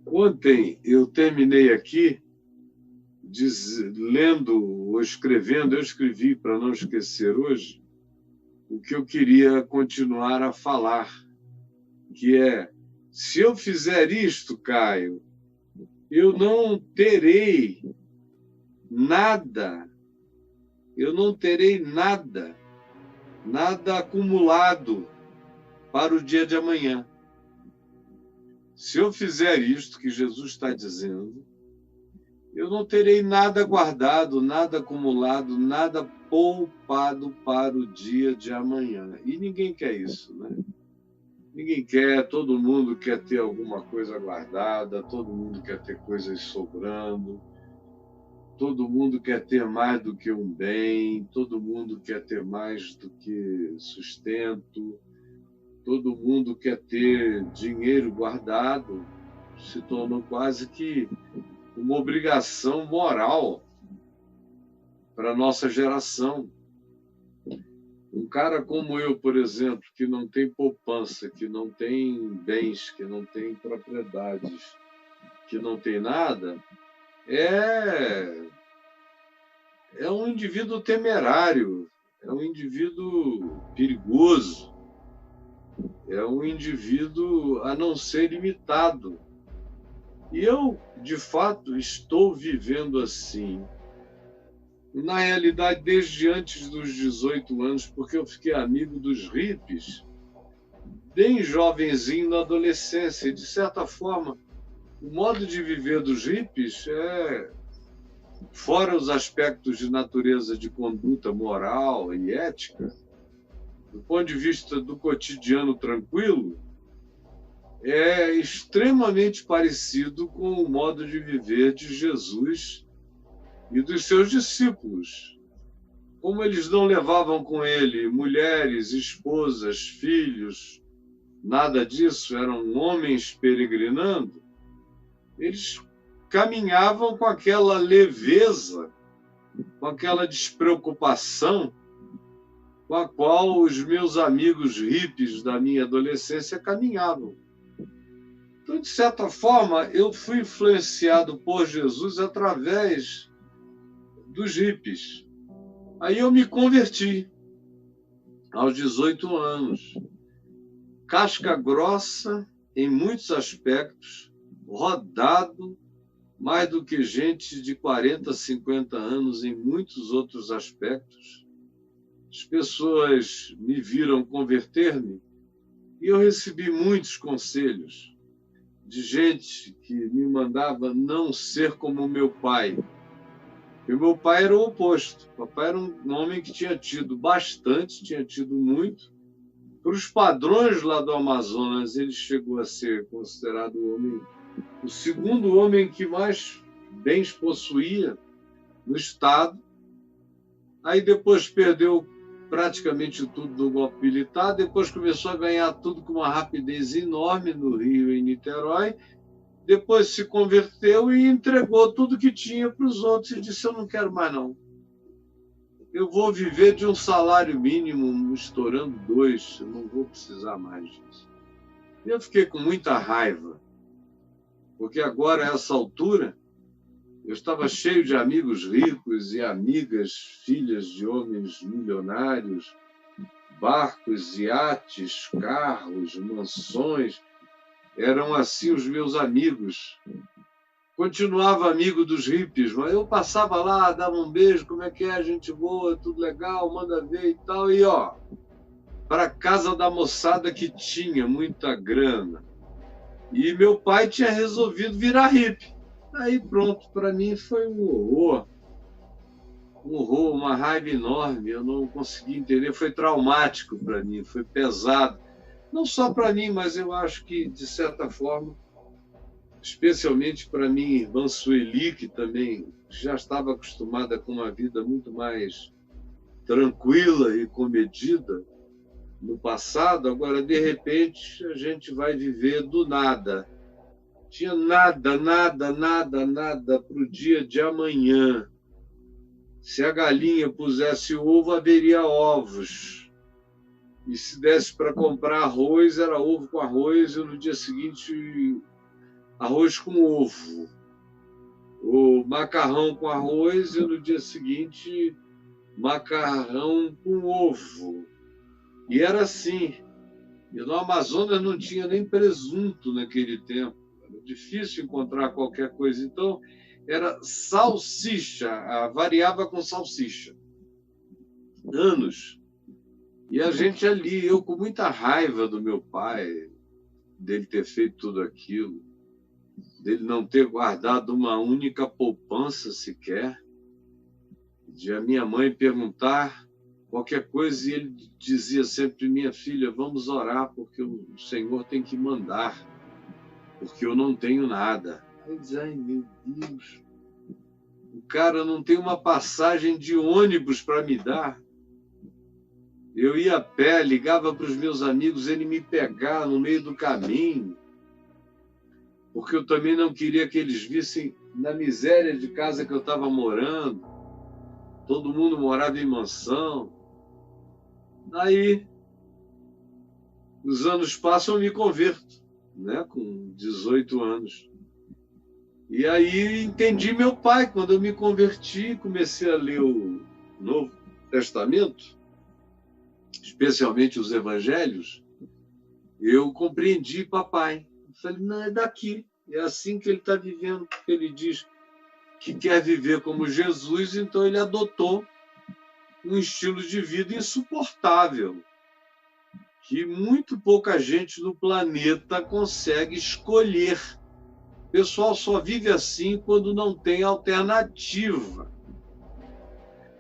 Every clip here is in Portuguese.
Ontem eu terminei aqui lendo ou escrevendo, eu escrevi para não esquecer hoje, o que eu queria continuar a falar, que é: se eu fizer isto, Caio, eu não terei nada, eu não terei nada, nada acumulado para o dia de amanhã. Se eu fizer isto que Jesus está dizendo, eu não terei nada guardado, nada acumulado, nada poupado para o dia de amanhã. E ninguém quer isso, né? Ninguém quer, todo mundo quer ter alguma coisa guardada, todo mundo quer ter coisas sobrando, todo mundo quer ter mais do que um bem, todo mundo quer ter mais do que sustento, todo mundo quer ter dinheiro guardado. Se tornou quase que uma obrigação moral para a nossa geração. Um cara como eu, por exemplo, que não tem poupança, que não tem bens, que não tem propriedades, que não tem nada, é, é um indivíduo temerário, é um indivíduo perigoso, é um indivíduo a não ser imitado. E eu, de fato, estou vivendo assim. Na realidade, desde antes dos 18 anos, porque eu fiquei amigo dos hippies, bem jovenzinho na adolescência. E, de certa forma, o modo de viver dos hippies é, fora os aspectos de natureza de conduta moral e ética, do ponto de vista do cotidiano tranquilo, é extremamente parecido com o modo de viver de Jesus e dos seus discípulos. Como eles não levavam com ele mulheres, esposas, filhos, nada disso, eram homens peregrinando, eles caminhavam com aquela leveza, com aquela despreocupação com a qual os meus amigos hippies da minha adolescência caminhavam. Então, de certa forma, eu fui influenciado por Jesus através dos hippies. Aí eu me converti aos 18 anos. Casca grossa em muitos aspectos, rodado mais do que gente de 40, 50 anos em muitos outros aspectos. As pessoas me viram converter-me e eu recebi muitos conselhos de gente que me mandava não ser como meu pai. E o meu pai era o oposto. O papai era um homem que tinha tido bastante, tinha tido muito. Para os padrões lá do Amazonas, ele chegou a ser considerado o segundo homem que mais bens possuía no Estado. Aí depois perdeu praticamente tudo no golpe militar, depois começou a ganhar tudo com uma rapidez enorme no Rio e em Niterói, depois se converteu e entregou tudo que tinha para os outros e disse: eu não quero mais não. Eu vou viver de um salário mínimo, estourando 2, eu não vou precisar mais disso. E eu fiquei com muita raiva, porque agora, a essa altura, eu estava cheio de amigos ricos e amigas, filhas de homens milionários, barcos, iates, carros, mansões. Eram assim os meus amigos. Continuava amigo dos hippies, mas eu passava lá, dava um beijo, como é que é, gente boa, tudo legal, manda ver e tal. E, ó, para casa da moçada que tinha muita grana. E meu pai tinha resolvido virar hippie. Aí pronto, para mim foi um horror, uma raiva enorme. Eu não consegui entender, foi traumático para mim, foi pesado. Não só para mim, mas eu acho que, de certa forma, especialmente para minha irmã Sueli, que também já estava acostumada com uma vida muito mais tranquila e comedida no passado, agora, de repente, a gente vai viver do nada. Tinha nada, nada, nada, nada para o dia de amanhã. Se a galinha pusesse ovo, haveria ovos. E se desse para comprar arroz, era ovo com arroz, e no dia seguinte arroz com ovo, o macarrão com arroz e no dia seguinte macarrão com ovo. E era assim. E no Amazonas não tinha nem presunto naquele tempo. Era difícil encontrar qualquer coisa. Então, era salsicha, variava com salsicha. Anos. E a gente ali, eu com muita raiva do meu pai, dele ter feito tudo aquilo, dele não ter guardado uma única poupança sequer, de a minha mãe perguntar qualquer coisa e ele dizia sempre: minha filha, vamos orar porque o Senhor tem que mandar, porque eu não tenho nada. Eu dizia: ai, meu Deus, o cara não tem uma passagem de ônibus para me dar. Eu ia a pé, ligava para os meus amigos, ele me pegar no meio do caminho, porque eu também não queria que eles vissem na miséria de casa que eu estava morando. Todo mundo morava em mansão. Aí, os anos passam, eu me converto, né? Com 18 anos. E aí entendi meu pai. Quando eu me converti, comecei a ler o Novo Testamento, especialmente os evangelhos, eu compreendi papai. Eu falei: não, é daqui. É assim que ele está vivendo. Ele diz que quer viver como Jesus, então ele adotou um estilo de vida insuportável, que muito pouca gente no planeta consegue escolher. O pessoal só vive assim quando não tem alternativa.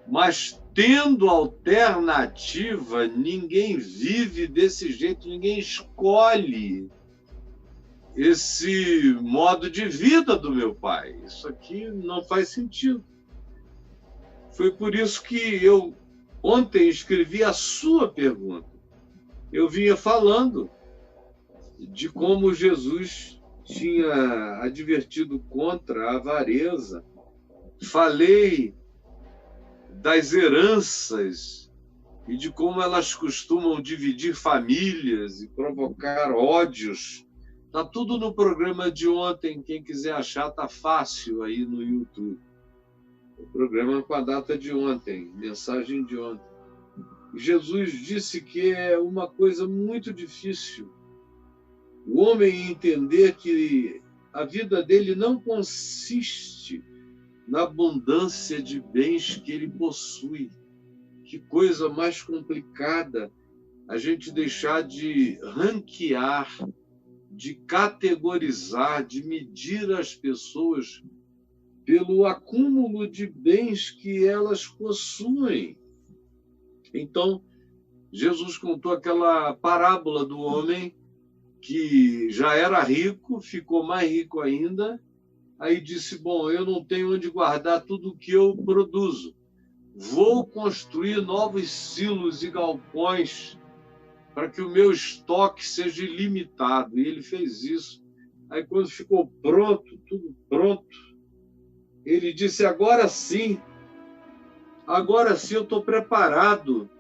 Mas tendo alternativa, ninguém vive desse jeito, ninguém escolhe esse modo de vida do meu pai. Isso aqui não faz sentido. Foi por isso que eu ontem escrevi a sua pergunta. Eu vinha falando de como Jesus tinha advertido contra a avareza. Falei das heranças e de como elas costumam dividir famílias e provocar ódios. Está tudo no programa de ontem. Quem quiser achar, está fácil aí no YouTube. O programa com a data de ontem, mensagem de ontem. Jesus disse que é uma coisa muito difícil o homem entender que a vida dele não consiste na abundância de bens que ele possui. Que coisa mais complicada a gente deixar de ranquear, de categorizar, de medir as pessoas pelo acúmulo de bens que elas possuem. Então, Jesus contou aquela parábola do homem que já era rico, ficou mais rico ainda, aí disse: bom, eu não tenho onde guardar tudo o que eu produzo. Vou construir novos silos e galpões para que o meu estoque seja ilimitado. E ele fez isso. Aí, quando ficou pronto, tudo pronto, ele disse: agora sim eu estou preparado.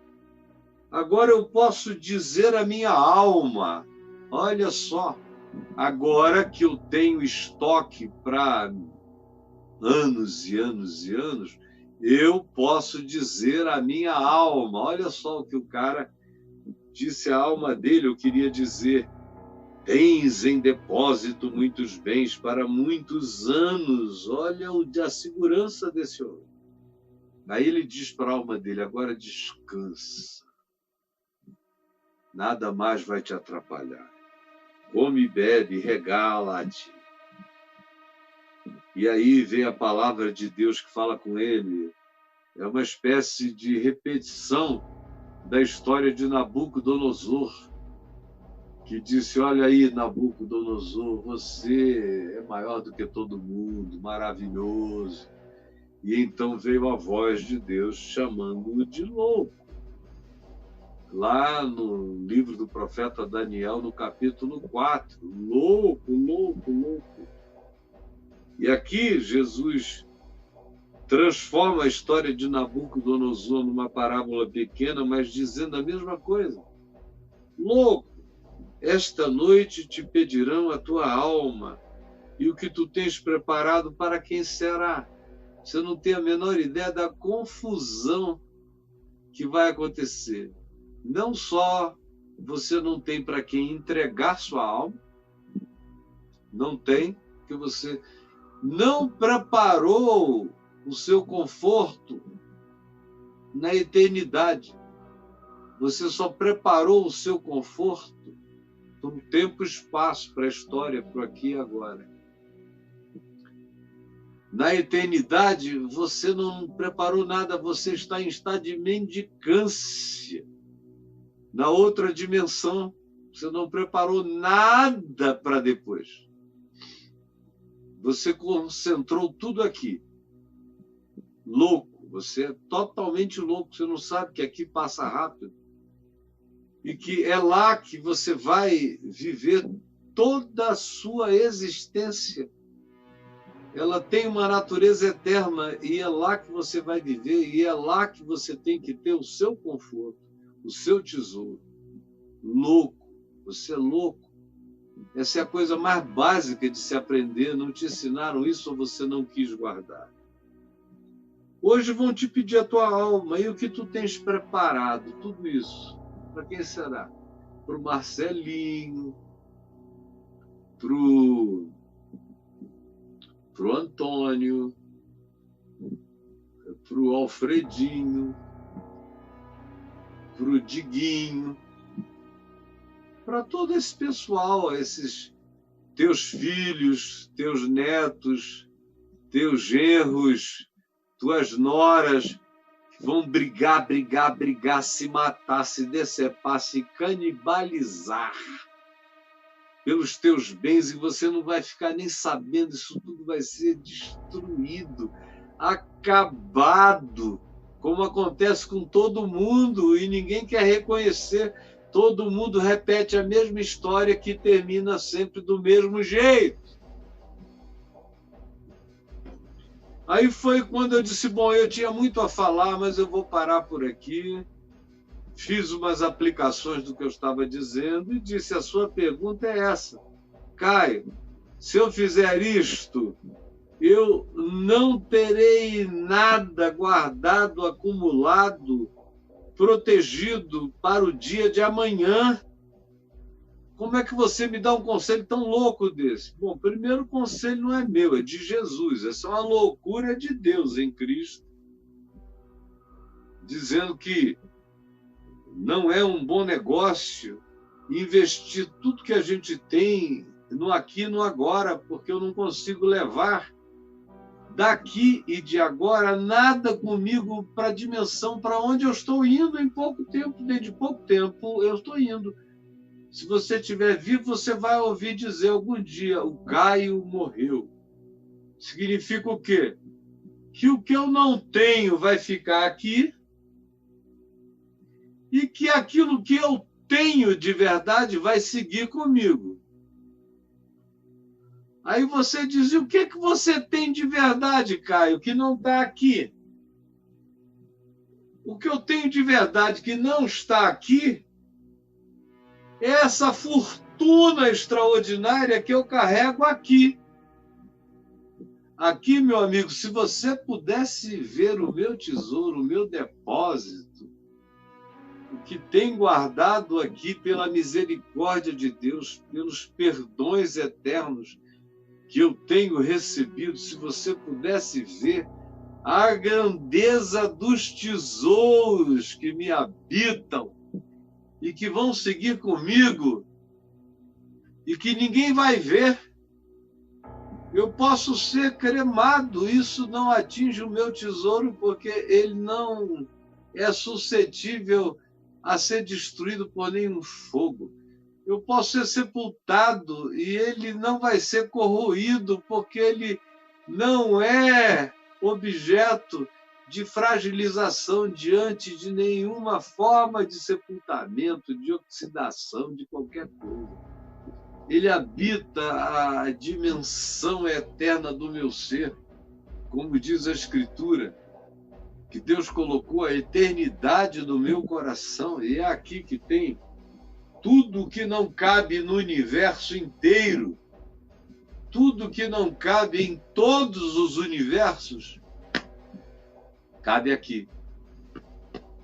Agora eu posso dizer à minha alma: olha só, agora que eu tenho estoque para anos e anos e anos, eu posso dizer à minha alma. Olha só o que o cara disse à alma dele. Eu queria dizer: tens em depósito muitos bens para muitos anos. Olha a segurança desse homem. Aí ele diz para a alma dele: agora descansa. Nada mais vai te atrapalhar. Come, bebe, regala-te. E aí vem a palavra de Deus que fala com ele. É uma espécie de repetição da história de Nabucodonosor, que disse: olha aí, Nabucodonosor, você é maior do que todo mundo, maravilhoso. E então veio a voz de Deus chamando-o de louco. Lá no livro do profeta Daniel, no capítulo 4, louco, louco, louco. E aqui Jesus transforma a história de Nabucodonosor numa parábola pequena, mas dizendo a mesma coisa. Louco, esta noite te pedirão a tua alma, E o que tu tens preparado para quem será? Você não tem a menor ideia da confusão que vai acontecer. Não só você não tem para quem entregar sua alma, não tem, porque você não preparou o seu conforto na eternidade. Você só preparou o seu conforto para um tempo e espaço, para a história, para o aqui e agora. Na eternidade, você não preparou nada, você está em estado de mendicância. Na outra dimensão, você não preparou nada para depois. Você concentrou tudo aqui. Louco, você é totalmente louco, você não sabe que aqui passa rápido. E que é lá que você vai viver toda a sua existência. Ela tem uma natureza eterna e é lá que você vai viver e é lá que você tem que ter o seu conforto, o seu tesouro. Louco, você é louco. Essa é a coisa mais básica de se aprender. Não te ensinaram isso ou você não quis guardar. Hoje vão te pedir a tua alma e o que tu tens preparado, tudo isso. Para quem será? Para o Marcelinho, para o Antônio, para o Alfredinho, para o Diguinho, para todo esse pessoal, esses teus filhos, teus netos, teus genros, tuas noras, que vão brigar, se matar, se decepar, se canibalizar pelos teus bens, e você não vai ficar nem sabendo, isso tudo vai ser destruído, acabado, como acontece com todo mundo, e ninguém quer reconhecer. Todo mundo repete a mesma história que termina sempre do mesmo jeito. Aí foi quando eu disse, bom, eu tinha muito a falar, mas eu vou parar por aqui. Fiz umas aplicações do que eu estava dizendo e disse, a sua pergunta é essa. Caio, se eu fizer isto, eu não terei nada guardado, acumulado, protegido para o dia de amanhã. Como é que você me dá um conselho tão louco desse? Bom, primeiro, o conselho não é meu, é de Jesus. Essa é uma loucura de Deus em Cristo, dizendo que não é um bom negócio investir tudo que a gente tem no aqui e no agora, porque eu não consigo levar daqui e de agora nada comigo para a dimensão para onde eu estou indo em pouco tempo. Dentro de pouco tempo eu estou indo. Se você estiver vivo, você vai ouvir dizer algum dia, o Caio morreu. Significa o quê? Que o que eu não tenho vai ficar aqui e que aquilo que eu tenho de verdade vai seguir comigo. Aí você diz, e o que você tem de verdade, Caio, que não está aqui? O que eu tenho de verdade que não está aqui é essa fortuna extraordinária que eu carrego aqui. Aqui, meu amigo, se você pudesse ver o meu tesouro, o meu depósito, o que tem guardado aqui pela misericórdia de Deus, pelos perdões eternos que eu tenho recebido, se você pudesse ver a grandeza dos tesouros que me habitam e que vão seguir comigo e que ninguém vai ver. Eu posso ser cremado, isso não atinge o meu tesouro, porque ele não é suscetível a ser destruído por nenhum fogo. Eu posso ser sepultado e ele não vai ser corroído, porque ele não é objeto de fragilização diante de nenhuma forma de sepultamento, de oxidação, de qualquer coisa. Ele habita a dimensão eterna do meu ser, como diz a Escritura, que Deus colocou a eternidade no meu coração, e é aqui que tem tudo que não cabe no universo inteiro, tudo que não cabe em todos os universos, cabe aqui.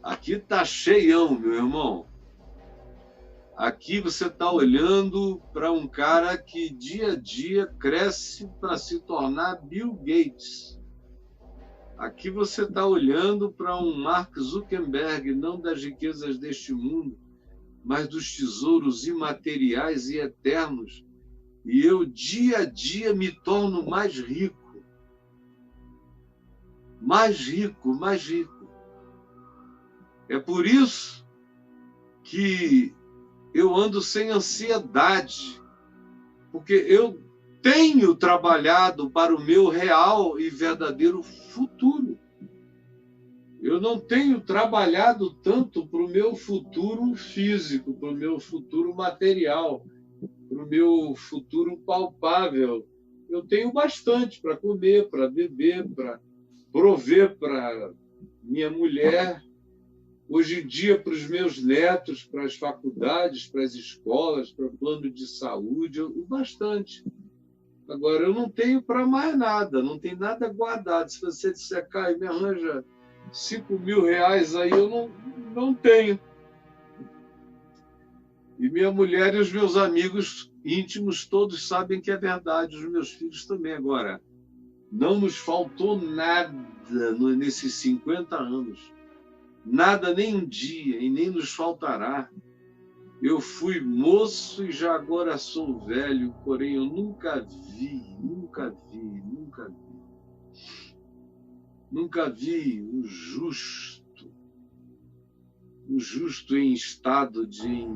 Aqui está cheião, meu irmão. Aqui você está olhando para um cara que dia a dia cresce para se tornar Bill Gates. Aqui você está olhando para um Mark Zuckerberg, não das riquezas deste mundo, mas dos tesouros imateriais e eternos. E eu, dia a dia, me torno mais rico. Mais rico, mais rico. É por isso que eu ando sem ansiedade, porque eu tenho trabalhado para o meu real e verdadeiro futuro. Eu não tenho trabalhado tanto para o meu futuro físico, para o meu futuro material, para o meu futuro palpável. Eu tenho bastante para comer, para beber, para prover para minha mulher, hoje em dia para os meus netos, para as faculdades, para as escolas, para o plano de saúde, o bastante. Agora, eu não tenho para mais nada, não tem nada guardado. Se você disser, Caio, me arranja R$5.000 aí, eu não tenho. E minha mulher e os meus amigos íntimos todos sabem que é verdade, os meus filhos também. Agora, não nos faltou nada nesses 50 anos. Nada, nem um dia, e nem nos faltará. Eu fui moço e já agora sou velho, porém eu nunca vi o justo em estado de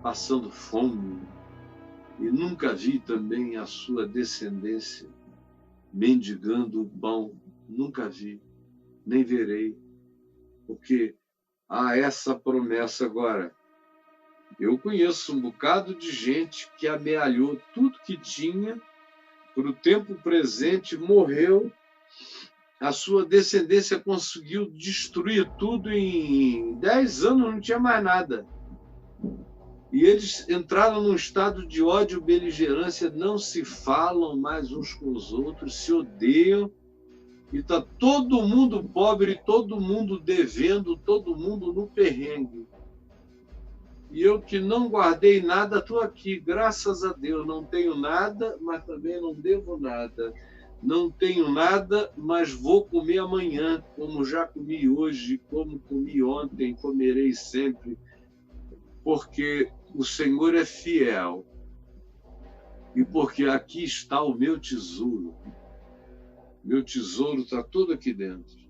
passando fome, e nunca vi também a sua descendência mendigando o pão, nunca vi, nem verei, porque há essa promessa agora. Eu conheço um bocado de gente que amealhou tudo que tinha, para o tempo presente, morreu, a sua descendência conseguiu destruir tudo em 10 anos, não tinha mais nada. E eles entraram num estado de ódio, beligerância, não se falam mais uns com os outros, se odeiam, e está todo mundo pobre, todo mundo devendo, todo mundo no perrengue. E eu que não guardei nada, estou aqui, graças a Deus. Não tenho nada, mas também não devo nada. Não tenho nada, mas vou comer amanhã, como já comi hoje, como comi ontem, comerei sempre, porque o Senhor é fiel. E porque aqui está o meu tesouro. Meu tesouro está todo aqui dentro.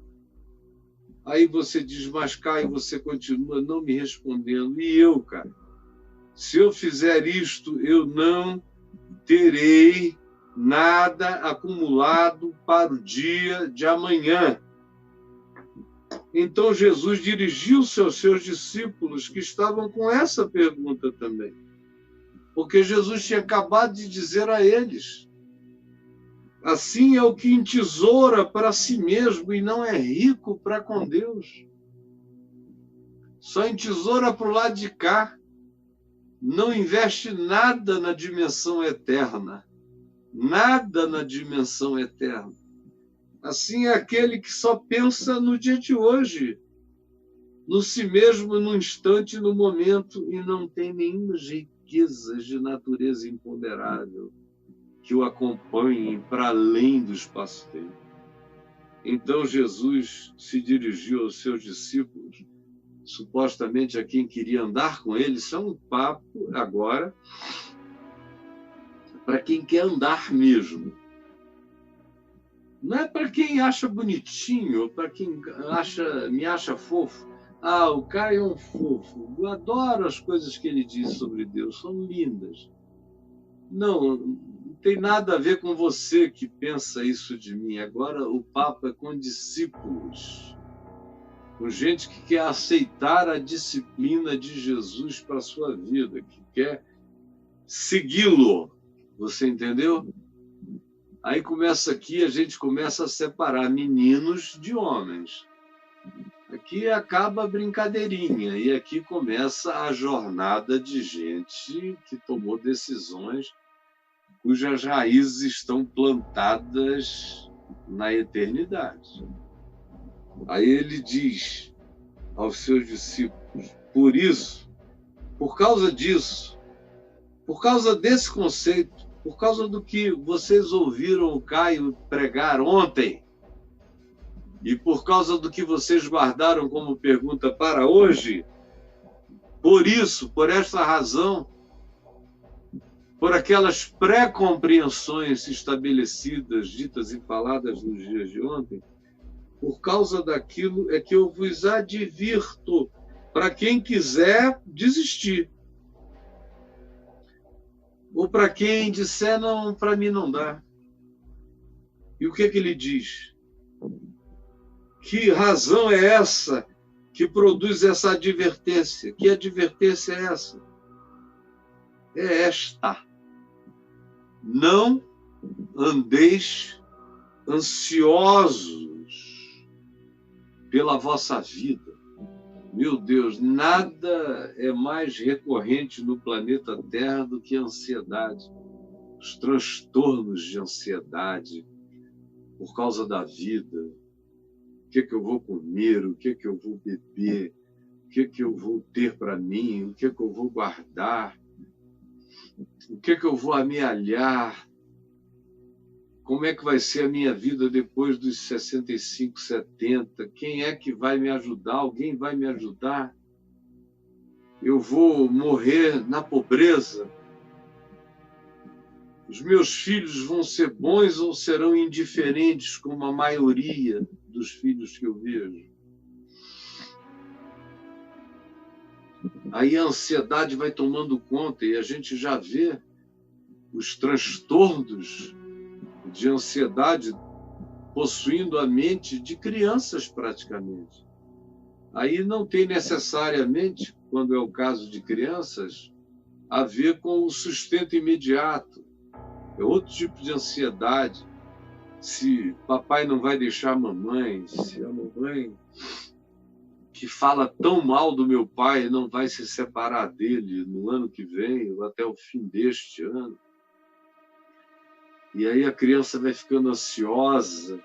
Aí você diz, mas Caio, você continua não me respondendo. E eu, cara, se eu fizer isto, eu não terei nada acumulado para o dia de amanhã. Então Jesus dirigiu-se aos seus discípulos que estavam com essa pergunta também. Porque Jesus tinha acabado de dizer a eles, assim é o que entesoura para si mesmo e não é rico para com Deus. Só entesoura para o lado de cá. Não investe nada na dimensão eterna. Nada na dimensão eterna. Assim é aquele que só pensa no dia de hoje, no si mesmo, no instante, no momento, e não tem nenhuma riqueza de natureza imponderável que o acompanhem para além do espaço-tempo. Então Jesus se dirigiu aos seus discípulos, supostamente a quem queria andar com ele. Isso é um papo agora para quem quer andar mesmo. Não é para quem acha bonitinho, ou para quem me acha fofo. Ah, o Caio é um fofo. Eu adoro as coisas que ele diz sobre Deus, são lindas. Não tem nada a ver com você que pensa isso de mim. Agora o papo é com discípulos, com gente que quer aceitar a disciplina de Jesus para a sua vida, que quer segui-lo. Você entendeu? Aí começa aqui, a gente começa a separar meninos de homens. Aqui acaba a brincadeirinha, e aqui começa a jornada de gente que tomou decisões cujas raízes estão plantadas na eternidade. Aí ele diz aos seus discípulos: por isso, por causa disso, por causa desse conceito, por causa do que vocês ouviram o Caio pregar ontem, e por causa do que vocês guardaram como pergunta para hoje, por isso, por esta razão, por aquelas pré-compreensões estabelecidas, ditas e faladas nos dias de ontem, por causa daquilo é que eu vos advirto, para quem quiser desistir. Ou para quem disser, não, para mim não dá. E o que ele diz? Que razão é essa que produz essa advertência? Que advertência é essa? É esta: não andeis ansiosos pela vossa vida. Meu Deus, nada é mais recorrente no planeta Terra do que a ansiedade. Os transtornos de ansiedade por causa da vida. O que eu vou comer? O que eu vou beber? O que eu vou ter para mim? O que eu vou guardar? O que eu vou amealhar? Como é que vai ser a minha vida depois dos 65, 70? Quem é que vai me ajudar? Alguém vai me ajudar? Eu vou morrer na pobreza? Os meus filhos vão ser bons ou serão indiferentes, como a maioria dos filhos que eu vejo? Aí a ansiedade vai tomando conta e a gente já vê os transtornos de ansiedade possuindo a mente de crianças praticamente. Aí não tem necessariamente, quando é o caso de crianças, a ver com o sustento imediato. É outro tipo de ansiedade. Se papai não vai deixar a mamãe, se a mamãe que fala tão mal do meu pai não vai se separar dele no ano que vem ou até o fim deste ano. E aí a criança vai ficando ansiosa.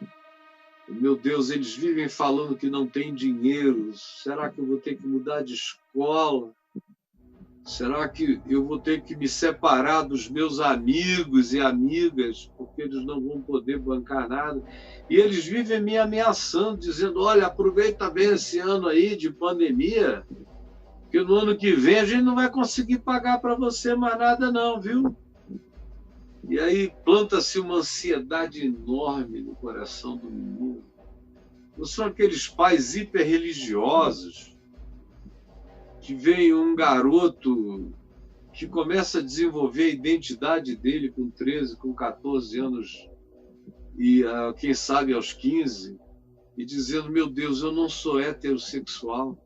Meu Deus, eles vivem falando que não tem dinheiro. Será que eu vou ter que mudar de escola? Será que eu vou ter que me separar dos meus amigos e amigas, porque eles não vão poder bancar nada? E eles vivem me ameaçando, dizendo: olha, aproveita bem esse ano aí de pandemia, porque no ano que vem a gente não vai conseguir pagar para você mais nada não, viu? E aí planta-se uma ansiedade enorme no coração do menino. Não são aqueles pais hiperreligiosos que vem um garoto que começa a desenvolver a identidade dele com 13, com 14 anos e quem sabe aos 15, e dizendo: meu Deus, eu não sou heterossexual.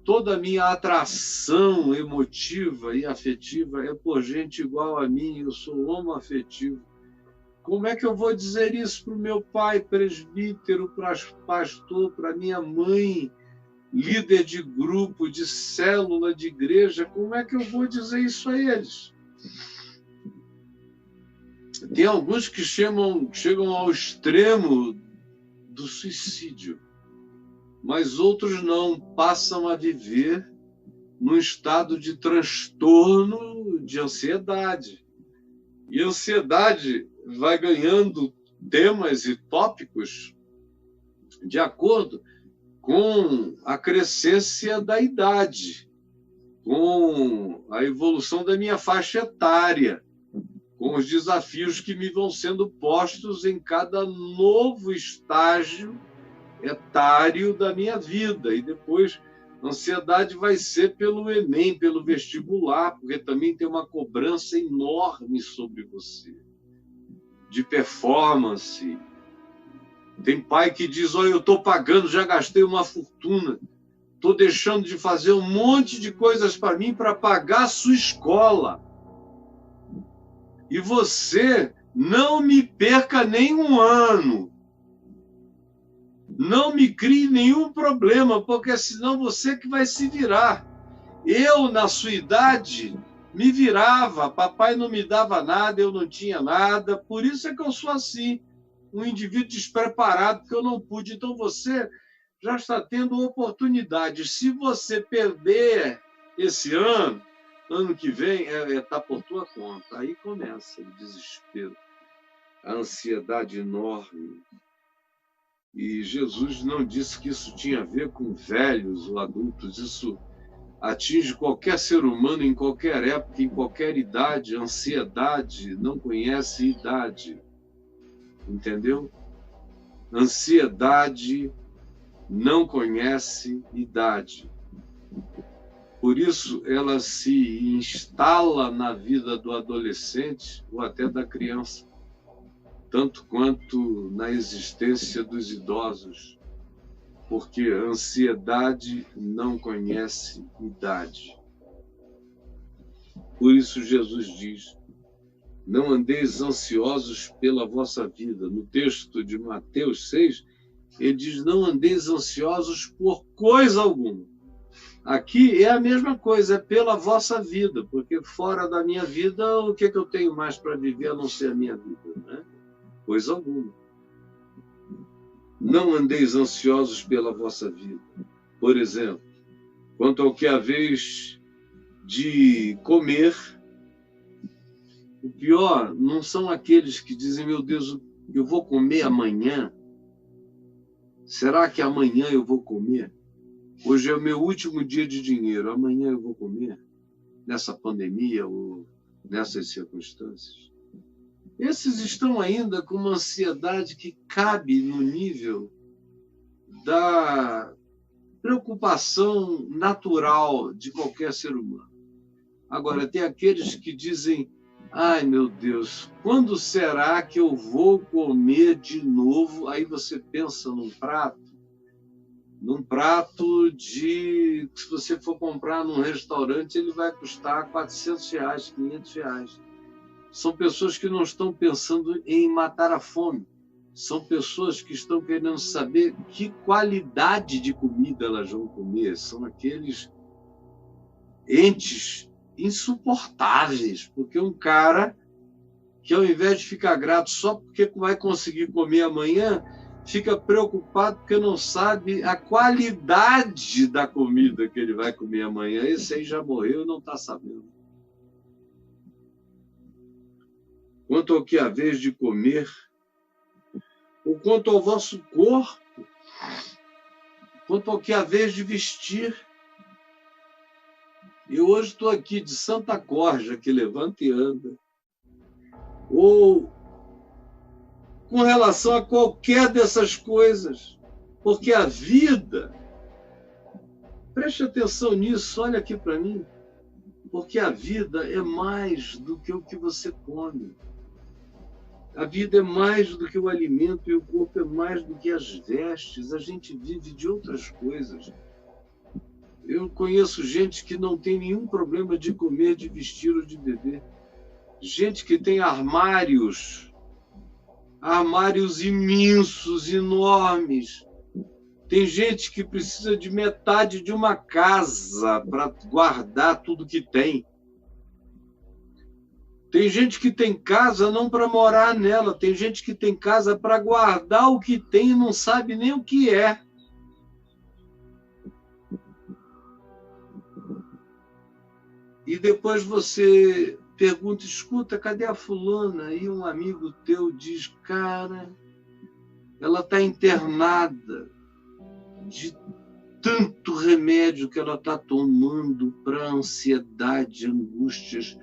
Toda a minha atração emotiva e afetiva é por gente igual a mim, eu sou homoafetivo. Como é que eu vou dizer isso para o meu pai, presbítero, para pastor, para minha mãe, líder de grupo, de célula, de igreja? Como é que eu vou dizer isso a eles? Tem alguns que chegam ao extremo do suicídio, mas outros não, passam a viver num estado de transtorno de ansiedade. E a ansiedade vai ganhando temas e tópicos de acordo com a crescência da idade, com a evolução da minha faixa etária, com os desafios que me vão sendo postos em cada novo estágio etário da minha vida. E depois a ansiedade vai ser pelo Enem, pelo vestibular, porque também tem uma cobrança enorme sobre você, de performance. Tem pai que diz: olha, eu estou pagando, já gastei uma fortuna, estou deixando de fazer um monte de coisas para mim para pagar a sua escola. E você não me perca nem um ano. Não me crie nenhum problema, porque senão você que vai se virar. Eu, na sua idade, Me virava, papai não me dava nada, eu não tinha nada, por isso é que eu sou assim, um indivíduo despreparado, porque eu não pude. Então você já está tendo oportunidade. Se você perder esse ano que vem, está por tua conta. Aí começa o desespero, a ansiedade enorme. E Jesus não disse que isso tinha a ver com velhos ou adultos, isso atinge qualquer ser humano em qualquer época, em qualquer idade. A ansiedade não conhece idade, entendeu? Ansiedade não conhece idade. Por isso, ela se instala na vida do adolescente ou até da criança, tanto quanto na existência dos idosos, porque a ansiedade não conhece idade. Por isso Jesus diz: não andeis ansiosos pela vossa vida. No texto de Mateus 6, ele diz: não andeis ansiosos por coisa alguma. Aqui é a mesma coisa, é pela vossa vida, porque fora da minha vida, o que eu tenho mais para viver a não ser a minha vida, né? Coisa alguma. Não andeis ansiosos pela vossa vida. Por exemplo, quanto ao que haveis de comer, o pior não são aqueles que dizem: meu Deus, eu vou comer amanhã? Será que amanhã eu vou comer? Hoje é o meu último dia de dinheiro, amanhã eu vou comer? Nessa pandemia ou nessas circunstâncias? Esses estão ainda com uma ansiedade que cabe no nível da preocupação natural de qualquer ser humano. Agora, tem aqueles que dizem: ai, meu Deus, quando será que eu vou comer de novo? Aí você pensa num prato de... se você for comprar num restaurante, ele vai custar R$400, R$500. São pessoas que não estão pensando em matar a fome. São pessoas que estão querendo saber que qualidade de comida elas vão comer. São aqueles entes insuportáveis, porque um cara que, ao invés de ficar grato só porque vai conseguir comer amanhã, fica preocupado porque não sabe a qualidade da comida que ele vai comer amanhã. Esse aí já morreu e não está sabendo. Quanto ao que haveis de comer, ou quanto ao vosso corpo, quanto ao que haveis de vestir. Eu hoje estou aqui de Santa Corja, que levanta e anda. Ou com relação a qualquer dessas coisas. Porque a vida, preste atenção nisso, olha aqui para mim, porque a vida é mais do que o que você come. A vida é mais do que o alimento e o corpo é mais do que as vestes. A gente vive de outras coisas. Eu conheço gente que não tem nenhum problema de comer, de vestir ou de beber. Gente que tem armários imensos, enormes. Tem gente que precisa de metade de uma casa para guardar tudo que tem. Tem gente que tem casa não para morar nela, tem gente que tem casa para guardar o que tem e não sabe nem o que é. E depois você pergunta: escuta, cadê a fulana? E um amigo teu diz: cara, ela está internada de tanto remédio que ela está tomando para ansiedade, angústias,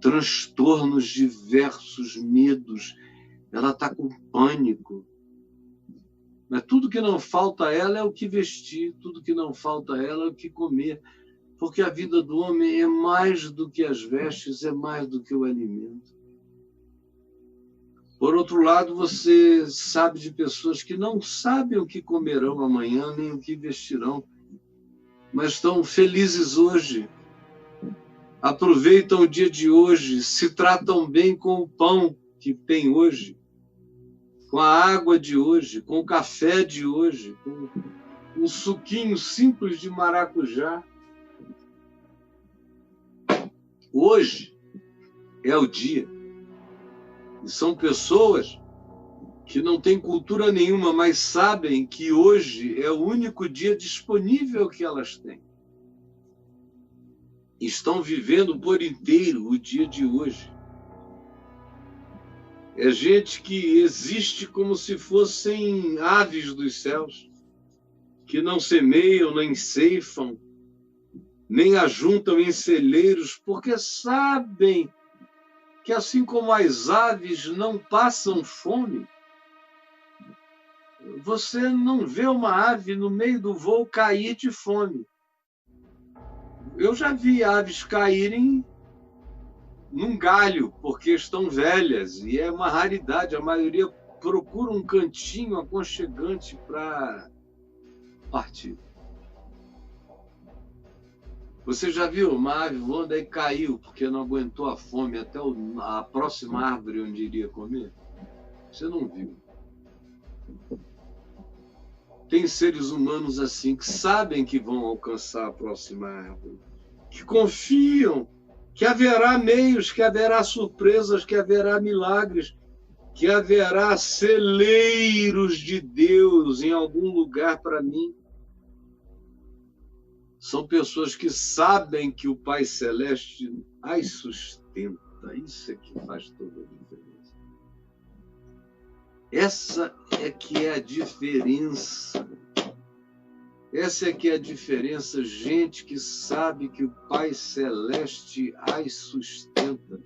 transtornos diversos, medos. Ela está com pânico. Mas tudo que não falta a ela é o que vestir, tudo que não falta a ela é o que comer. Porque a vida do homem é mais do que as vestes, é mais do que o alimento. Por outro lado, você sabe de pessoas que não sabem o que comerão amanhã, nem o que vestirão, mas estão felizes hoje. Aproveitam o dia de hoje, se tratam bem com o pão que tem hoje, com a água de hoje, com o café de hoje, com um suquinho simples de maracujá. Hoje é o dia. E são pessoas que não têm cultura nenhuma, mas sabem que hoje é o único dia disponível que elas têm. Estão vivendo por inteiro o dia de hoje. É gente que existe como se fossem aves dos céus, que não semeiam, nem ceifam, nem ajuntam em celeiros, porque sabem que, assim como as aves não passam fome, você não vê uma ave no meio do voo cair de fome. Eu já vi aves caírem num galho, porque estão velhas, e é uma raridade. A maioria procura um cantinho aconchegante para partir. Você já viu uma ave voando e caiu porque não aguentou a fome até a próxima árvore onde iria comer? Você não viu. Tem seres humanos assim que sabem que vão alcançar a próxima árvore, que confiam que haverá meios, que haverá surpresas, que haverá milagres, que haverá celeiros de Deus em algum lugar para mim. São pessoas que sabem que o Pai Celeste as sustenta. Isso é que faz toda a diferença. Essa é que é a diferença. Essa é que é a diferença, gente que sabe que o Pai Celeste as sustenta,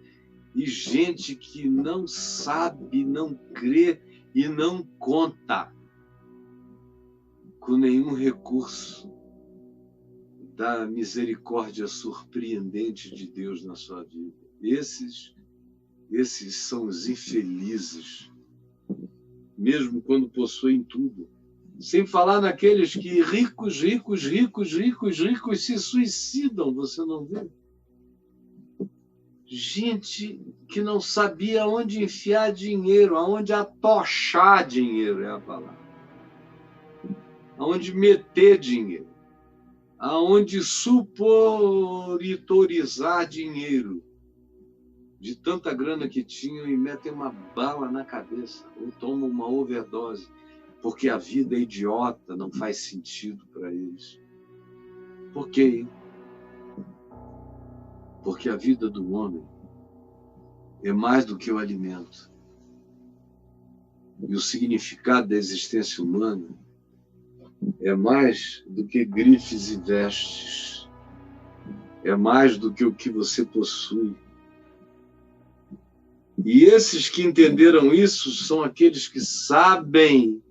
e gente que não sabe, não crê e não conta com nenhum recurso da misericórdia surpreendente de Deus na sua vida. Esses são os infelizes, mesmo quando possuem tudo. Sem falar naqueles que ricos se suicidam, você não vê? Gente que não sabia aonde enfiar dinheiro, aonde atochar dinheiro é a palavra. Aonde meter dinheiro. Aonde suporitorizar dinheiro. De tanta grana que tinham e metem uma bala na cabeça ou tomam uma overdose. Porque a vida é idiota, não faz sentido para eles. Por quê? Porque a vida do homem é mais do que o alimento. E o significado da existência humana é mais do que grifes e vestes. É mais do que o que você possui. E esses que entenderam isso são aqueles que sabem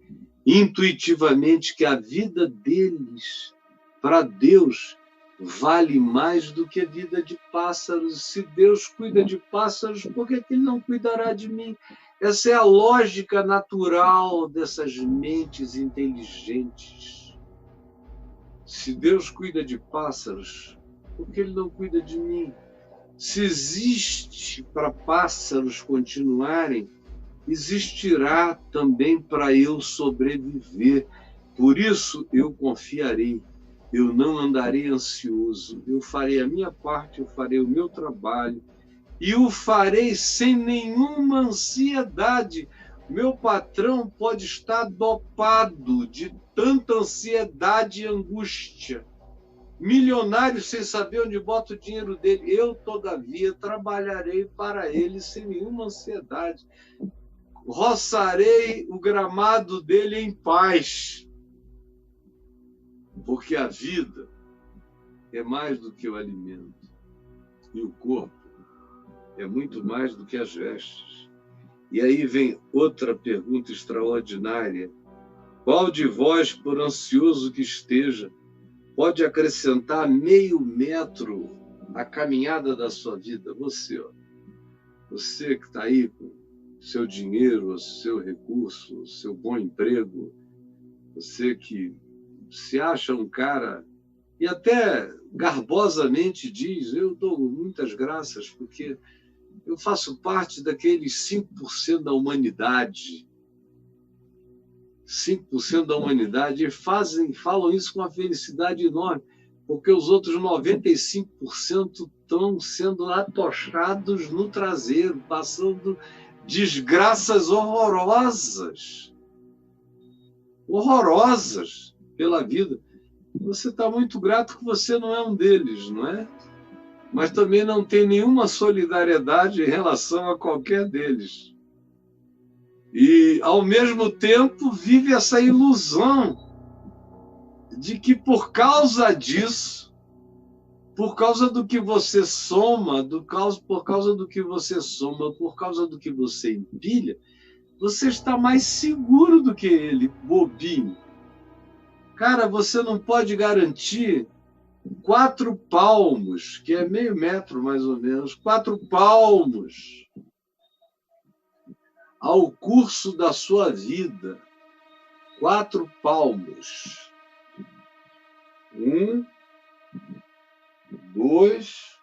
intuitivamente que a vida deles, para Deus, vale mais do que a vida de pássaros. Se Deus cuida de pássaros, por que Ele não cuidará de mim? Essa é a lógica natural dessas mentes inteligentes. Se Deus cuida de pássaros, por que Ele não cuida de mim? Se existe para pássaros continuarem, existirá também para eu sobreviver. Por isso eu confiarei, eu não andarei ansioso, eu farei a minha parte, eu farei o meu trabalho, e o farei sem nenhuma ansiedade. Meu patrão pode estar dopado de tanta ansiedade e angústia, milionário sem saber onde bota o dinheiro dele. Eu, todavia, trabalharei para ele sem nenhuma ansiedade. Roçarei o gramado dele em paz, porque a vida é mais do que o alimento, e o corpo é muito mais do que as vestes. E aí vem outra pergunta extraordinária: qual de vós, por ansioso que esteja, pode acrescentar meio metro à caminhada da sua vida? Você que está aí com seu dinheiro, seu recurso, seu bom emprego, você que se acha um cara e até garbosamente diz: eu dou muitas graças porque eu faço parte daqueles 5% da humanidade. 5% da humanidade, e falam isso com uma felicidade enorme. porque os outros 95% estão sendo atochados no traseiro, passando desgraças horrorosas. Horrorosas pela vida. Você está muito grato que você não é um deles, não é? Mas também não tem nenhuma solidariedade em relação a qualquer deles. E, ao mesmo tempo, vive essa ilusão de que, por causa disso, por causa do que você soma, por causa do que você empilha, você está mais seguro do que ele, bobinho. Cara, você não pode garantir 4 palmos, que é meio metro mais ou menos, 4 palmos ao curso da sua vida. 4 palmos. 1, 2,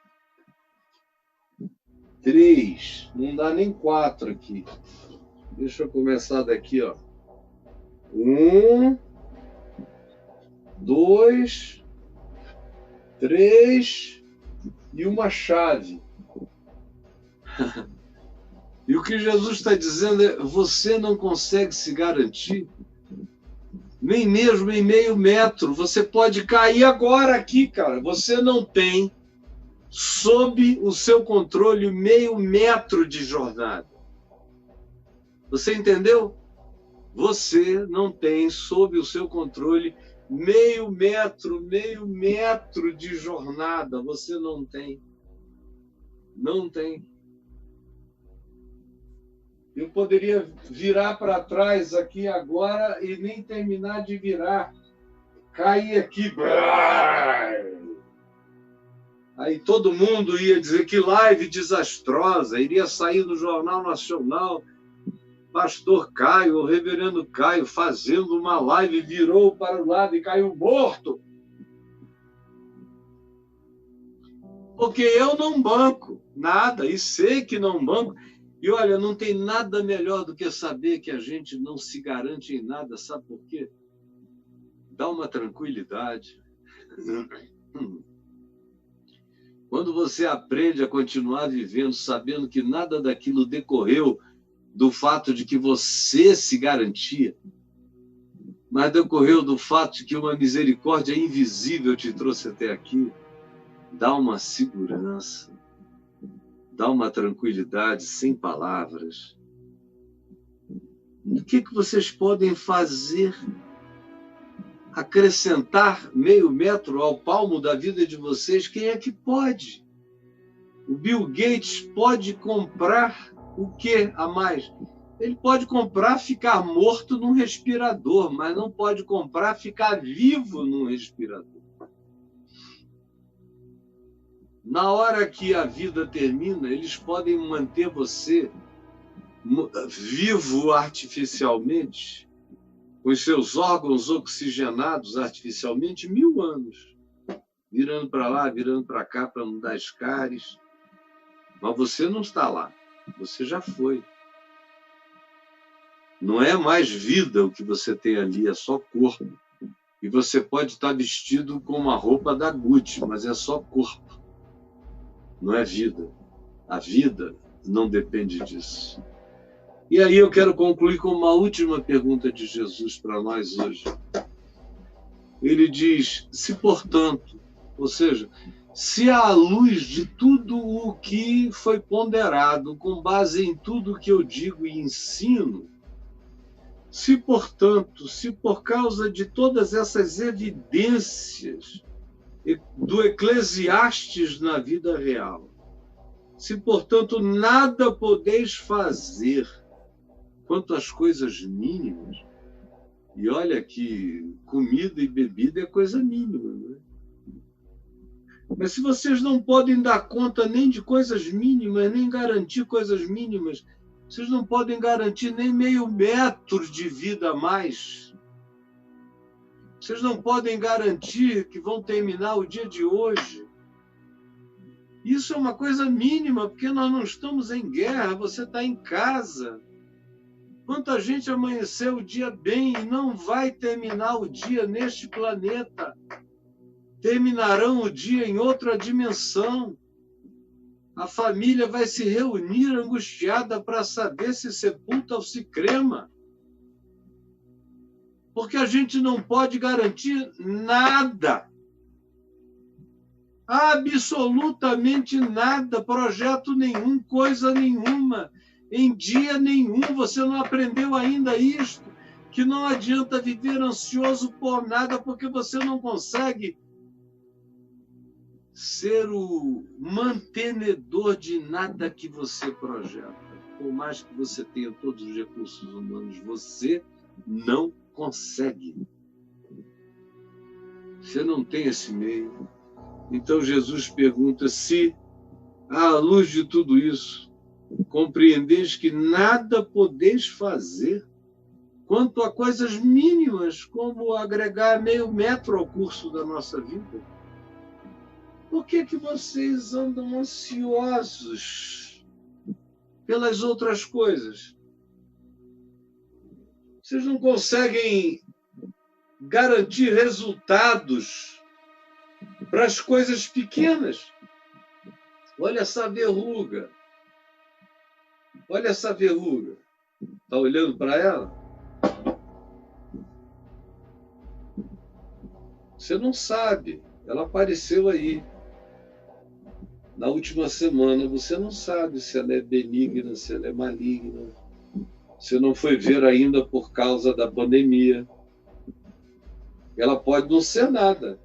3. Não dá nem 4 aqui. Deixa eu começar daqui, ó. 1, 2, 3 e uma chave. E o que Jesus está dizendo é: você não consegue se garantir, nem mesmo em meio metro. Você pode cair agora aqui, cara. Você não tem sob o seu controle meio metro de jornada. Você entendeu? Você não tem sob o seu controle meio metro de jornada. Você não tem. Não tem. Eu poderia virar para trás aqui agora e nem terminar de virar. Cair aqui. Aí todo mundo ia dizer que live desastrosa, iria sair no Jornal Nacional. Pastor Caio, o reverendo Caio, fazendo uma live, virou para o lado e caiu morto. Porque eu não banco nada, e sei que não banco. E olha, não tem nada melhor do que saber que a gente não se garante em nada, sabe por quê? Dá uma tranquilidade. Quando você aprende a continuar vivendo, sabendo que nada daquilo decorreu do fato de que você se garantia, mas decorreu do fato de que uma misericórdia invisível te trouxe até aqui, dá uma segurança, dá uma tranquilidade sem palavras. O que vocês podem fazer? Acrescentar meio metro ao palmo da vida de vocês? Quem é que pode? O Bill Gates pode comprar o que a mais? Ele pode comprar ficar morto num respirador, mas não pode comprar ficar vivo num respirador. Na hora que a vida termina, eles podem manter você vivo artificialmente, com os seus órgãos oxigenados artificialmente, 1000 anos. Virando para lá, virando para cá, para não dar escares. Mas você não está lá. Você já foi. Não é mais vida o que você tem ali, é só corpo. E você pode estar vestido com uma roupa da Gucci, mas é só corpo. Não é vida. A vida não depende disso. E aí eu quero concluir com uma última pergunta de Jesus para nós hoje. Ele diz: se portanto, ou seja, se à luz de tudo o que foi ponderado, com base em tudo o que eu digo e ensino, se, portanto, se por causa de todas essas evidências do Eclesiastes na vida real, se, portanto, nada podeis fazer quanto às coisas mínimas, e olha que comida e bebida é coisa mínima, né? Mas se vocês não podem dar conta nem de coisas mínimas, nem garantir coisas mínimas, vocês não podem garantir nem meio metro de vida a mais. Vocês não podem garantir que vão terminar o dia de hoje. Isso é uma coisa mínima, porque nós não estamos em guerra, você está em casa. Quanta gente amanheceu o dia bem e não vai terminar o dia neste planeta. terminarão o dia em outra dimensão. A família vai se reunir angustiada para saber se sepulta ou se crema. Porque a gente não pode garantir nada. Absolutamente nada, projeto nenhum, coisa nenhuma, em dia nenhum. Você não aprendeu ainda isto, que não adianta viver ansioso por nada, porque você não consegue ser o mantenedor de nada que você projeta. Por mais que você tenha todos os recursos humanos, você não consegue. Você não tem esse meio. Então Jesus pergunta: se, à luz de tudo isso, compreendeis que nada podeis fazer quanto a coisas mínimas, como agregar meio metro ao curso da nossa vida, por que vocês andam ansiosos pelas outras coisas? Vocês não conseguem garantir resultados para as coisas pequenas. Olha essa verruga. Olha essa verruga. Está olhando para ela? Você não sabe. Ela apareceu aí. Na última semana, você não sabe se ela é benigna, se ela é maligna. Você não foi ver ainda por causa da pandemia. Ela pode não ser nada.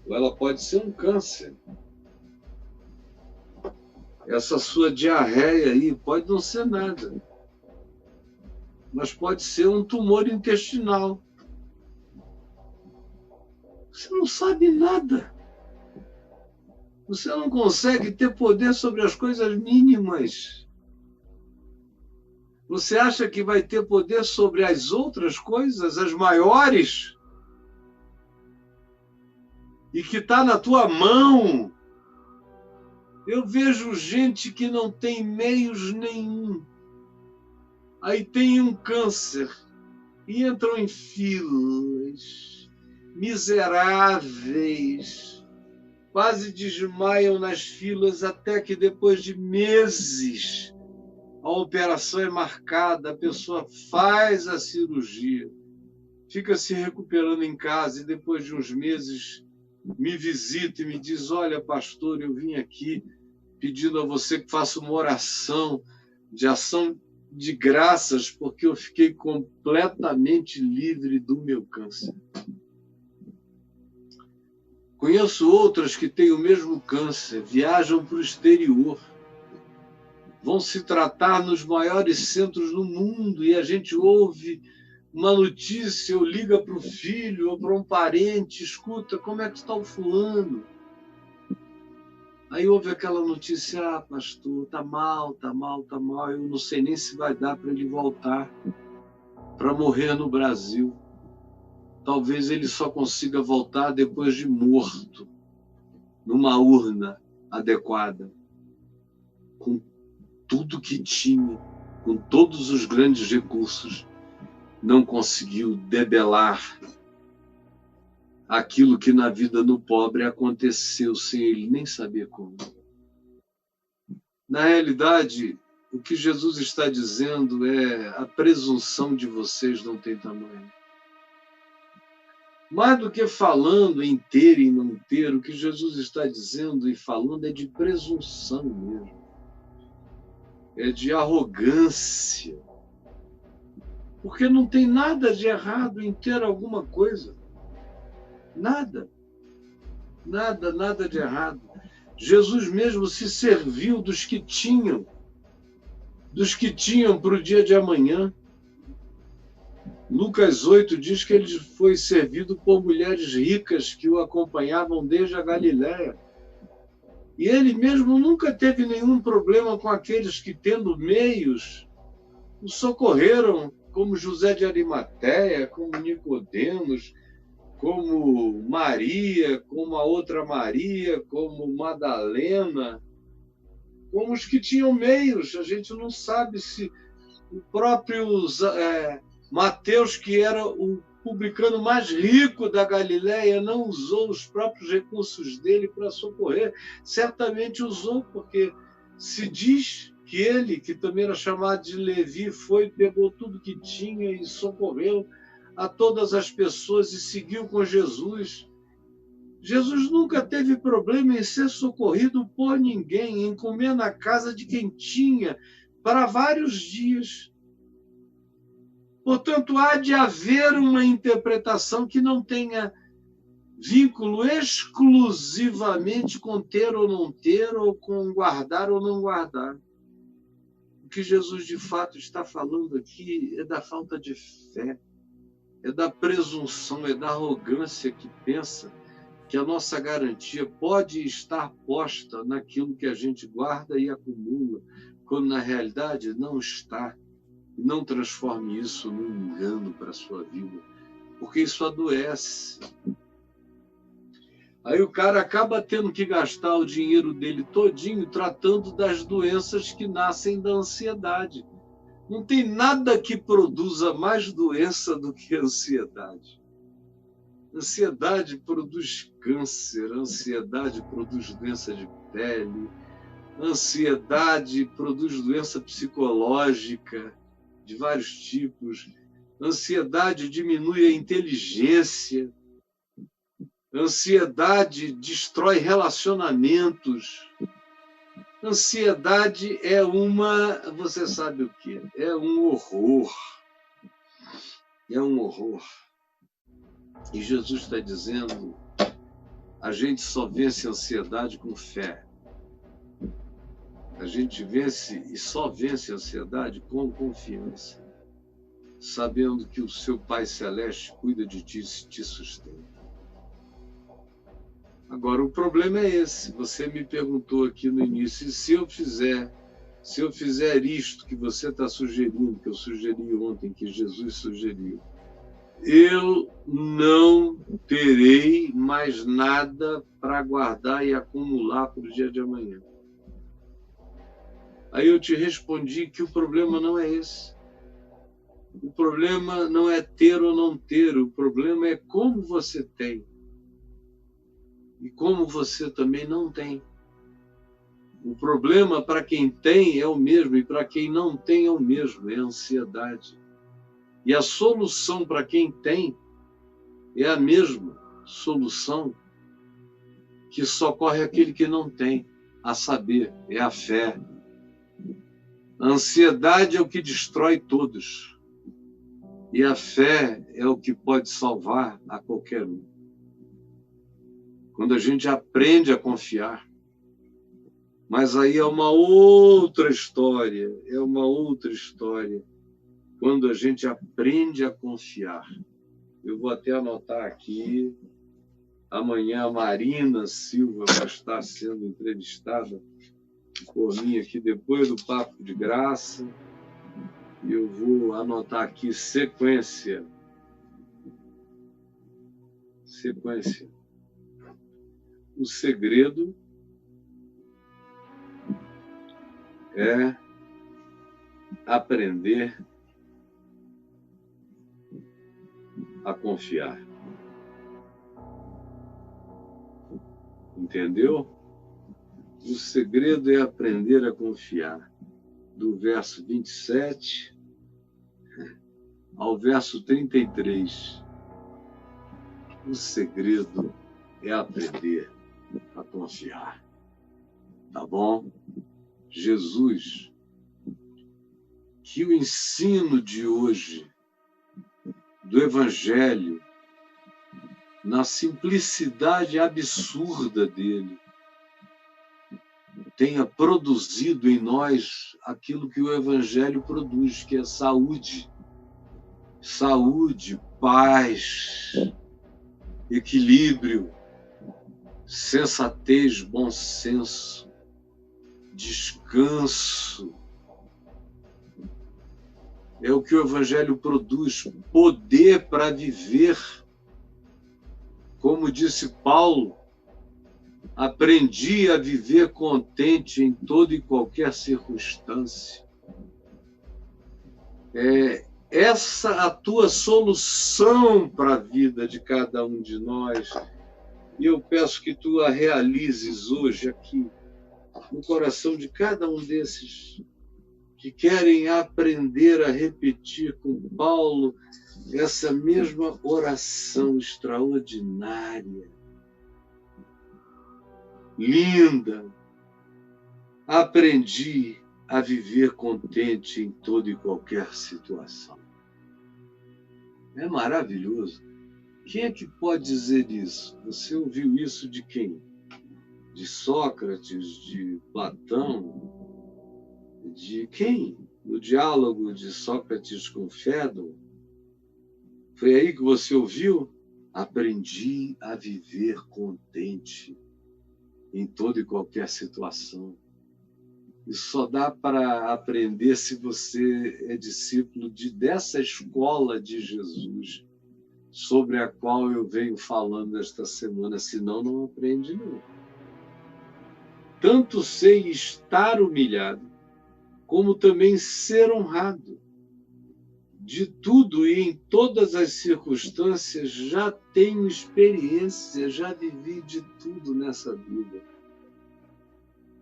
Ou ela pode ser um câncer. Essa sua diarreia aí pode não ser nada. Mas pode ser um tumor intestinal. Você não sabe nada. Você não consegue ter poder sobre as coisas mínimas. Você acha que vai ter poder sobre as outras coisas, as maiores? E que está na tua mão. Eu vejo gente que não tem meios nenhum. Aí tem um câncer. E entram em filas. Miseráveis. Quase desmaiam nas filas até que depois de meses a operação é marcada, a pessoa faz a cirurgia, fica se recuperando em casa e depois de uns meses me visita e me diz: olha, pastor, eu vim aqui pedindo a você que faça uma oração de ação de graças porque eu fiquei completamente livre do meu câncer. Conheço outras que têm o mesmo câncer, viajam para o exterior, vão se tratar nos maiores centros do mundo e a gente ouve uma notícia, ou liga para o filho ou para um parente: escuta, como é que está o fulano? Aí ouve aquela notícia: ah, pastor, está mal, eu não sei nem se vai dar para ele voltar para morrer no Brasil. Talvez ele só consiga voltar depois de morto, numa urna adequada, com tudo que tinha, com todos os grandes recursos, não conseguiu debelar aquilo que na vida do pobre aconteceu sem ele nem saber como. Na realidade, o que Jesus está dizendo é: a presunção de vocês não tem tamanho. Mais do que falando em ter e não ter, o que Jesus está dizendo e falando é de presunção mesmo. É de arrogância. Porque não tem nada de errado em ter alguma coisa. Nada. Nada de errado. Jesus mesmo se serviu dos que tinham para o dia de amanhã. Lucas 8 diz que ele foi servido por mulheres ricas que o acompanhavam desde a Galiléia. E ele mesmo nunca teve nenhum problema com aqueles que, tendo meios, o socorreram, como José de Arimateia, como Nicodemos, como Maria, como a outra Maria, como Madalena, como os que tinham meios. A gente não sabe se o próprio Mateus, que era o publicano mais rico da Galileia não usou os próprios recursos dele para socorrer. Certamente usou, porque se diz que ele, que também era chamado de Levi, foi, pegou tudo que tinha e socorreu a todas as pessoas e seguiu com Jesus. Jesus nunca teve problema em ser socorrido por ninguém, em comer na casa de quem tinha para vários dias. Portanto, há de haver uma interpretação que não tenha vínculo exclusivamente com ter ou não ter, ou com guardar ou não guardar. O que Jesus, de fato, está falando aqui é da falta de fé, é da presunção, é da arrogância que pensa que a nossa garantia pode estar posta naquilo que a gente guarda e acumula, quando na realidade não está. E não transforme isso num engano para a sua vida, porque isso adoece. Aí o cara acaba tendo que gastar o dinheiro dele todinho tratando das doenças que nascem da ansiedade. Não tem nada que produza mais doença do que a ansiedade. Ansiedade produz câncer, ansiedade produz doença de pele, ansiedade produz doença psicológica de vários tipos, ansiedade diminui a inteligência, ansiedade destrói relacionamentos, ansiedade é você sabe o que? É um horror. É um horror. E Jesus está dizendo, a gente só vence a ansiedade com fé. A gente vence e só vence a ansiedade com confiança, sabendo que o seu Pai Celeste cuida de ti e te sustenta. Agora, o problema é esse. Você me perguntou aqui no início, e se eu fizer isto que você está sugerindo, que eu sugeri ontem, que Jesus sugeriu, eu não terei mais nada para guardar e acumular para o dia de amanhã. Aí eu te respondi que o problema não é esse. O problema não é ter ou não ter, o problema é como você tem. E como você também não tem. O problema para quem tem é o mesmo, e para quem não tem é o mesmo, é a ansiedade. E a solução para quem tem é a mesma solução que socorre aquele que não tem, a saber, é a fé. A ansiedade é o que destrói todos. E a fé é o que pode salvar a qualquer um. Quando a gente aprende a confiar. Mas aí é uma outra história, Quando a gente aprende a confiar. Eu vou até anotar aqui. Amanhã a Marina Silva vai estar sendo entrevistada por mim aqui depois do Papo de Graça. E eu vou anotar aqui sequência. O segredo é aprender a confiar. Entendeu? O segredo é aprender a confiar. Do verso 27 ao verso 33. O segredo é aprender a confiar. Tá bom? Jesus, que o ensino de hoje do Evangelho, na simplicidade absurda dele, tenha produzido em nós aquilo que o Evangelho produz, que é saúde. Saúde, paz, equilíbrio, sensatez, bom senso, descanso. É o que o Evangelho produz, poder para viver. Como disse Paulo, aprendi a viver contente em toda e qualquer circunstância. essa a tua solução para a vida de cada um de nós. E eu peço que tu a realizes hoje aqui, no coração de cada um desses que querem aprender a repetir com Paulo essa mesma oração extraordinária, linda. Aprendi a viver contente em toda e qualquer situação. É maravilhoso. Quem é que pode dizer isso? Você ouviu isso de quem? De Sócrates, de Platão? De quem? No diálogo de Sócrates com Fédon? Foi aí que você ouviu? Aprendi a viver contente em toda e qualquer situação. Isso só dá para aprender se você é discípulo dessa escola de Jesus, sobre a qual eu venho falando esta semana, senão não aprende não. Tanto sei estar humilhado, como também ser honrado. De tudo e em todas as circunstâncias já tenho experiência, já vivi de tudo nessa vida.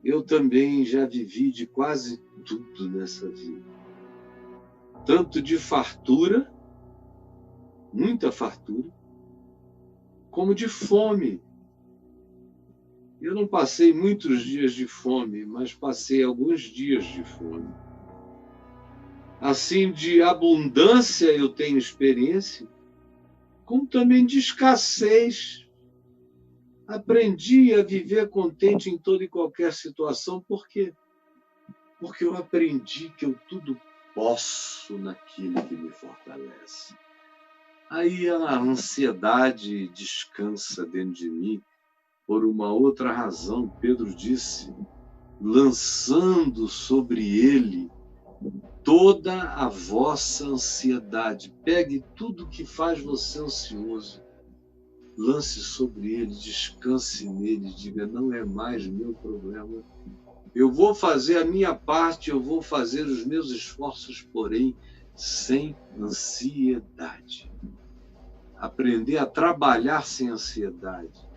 Eu também já vivi de quase tudo nessa vida. Tanto de fartura, muita fartura, como de fome. Eu não passei muitos dias de fome, mas passei alguns dias de fome. Assim, de abundância eu tenho experiência, como também de escassez. Aprendi a viver contente em toda e qualquer situação. Por quê? Porque eu aprendi que eu tudo posso naquele que me fortalece. Aí a ansiedade descansa dentro de mim por uma outra razão. Pedro disse, lançando sobre ele toda a vossa ansiedade. Pegue tudo que faz você ansioso, lance sobre ele, descanse nele, diga, não é mais meu problema. Eu vou fazer a minha parte, eu vou fazer os meus esforços, porém, sem ansiedade. Aprender a trabalhar sem ansiedade,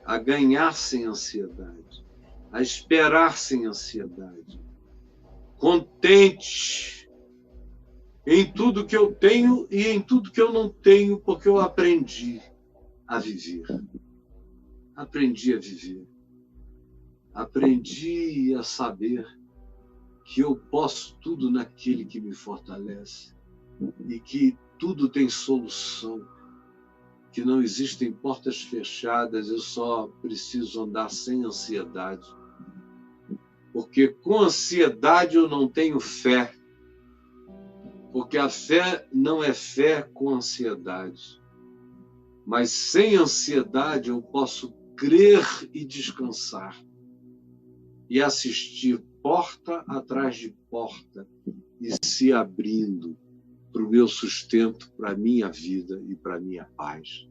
a ganhar sem ansiedade, a esperar sem ansiedade. Contente em tudo que eu tenho e em tudo que eu não tenho, porque eu aprendi a viver. Aprendi a viver. Aprendi a saber que eu posso tudo naquele que me fortalece e que tudo tem solução, que não existem portas fechadas, eu só preciso andar sem ansiedade. Porque com ansiedade eu não tenho fé, porque a fé não é fé com ansiedade. Mas sem ansiedade eu posso crer e descansar e assistir porta atrás de porta e se abrindo para o meu sustento, para a minha vida e para a minha paz.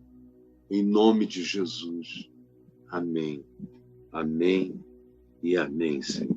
Em nome de Jesus. Amém. Amém e amém, Senhor.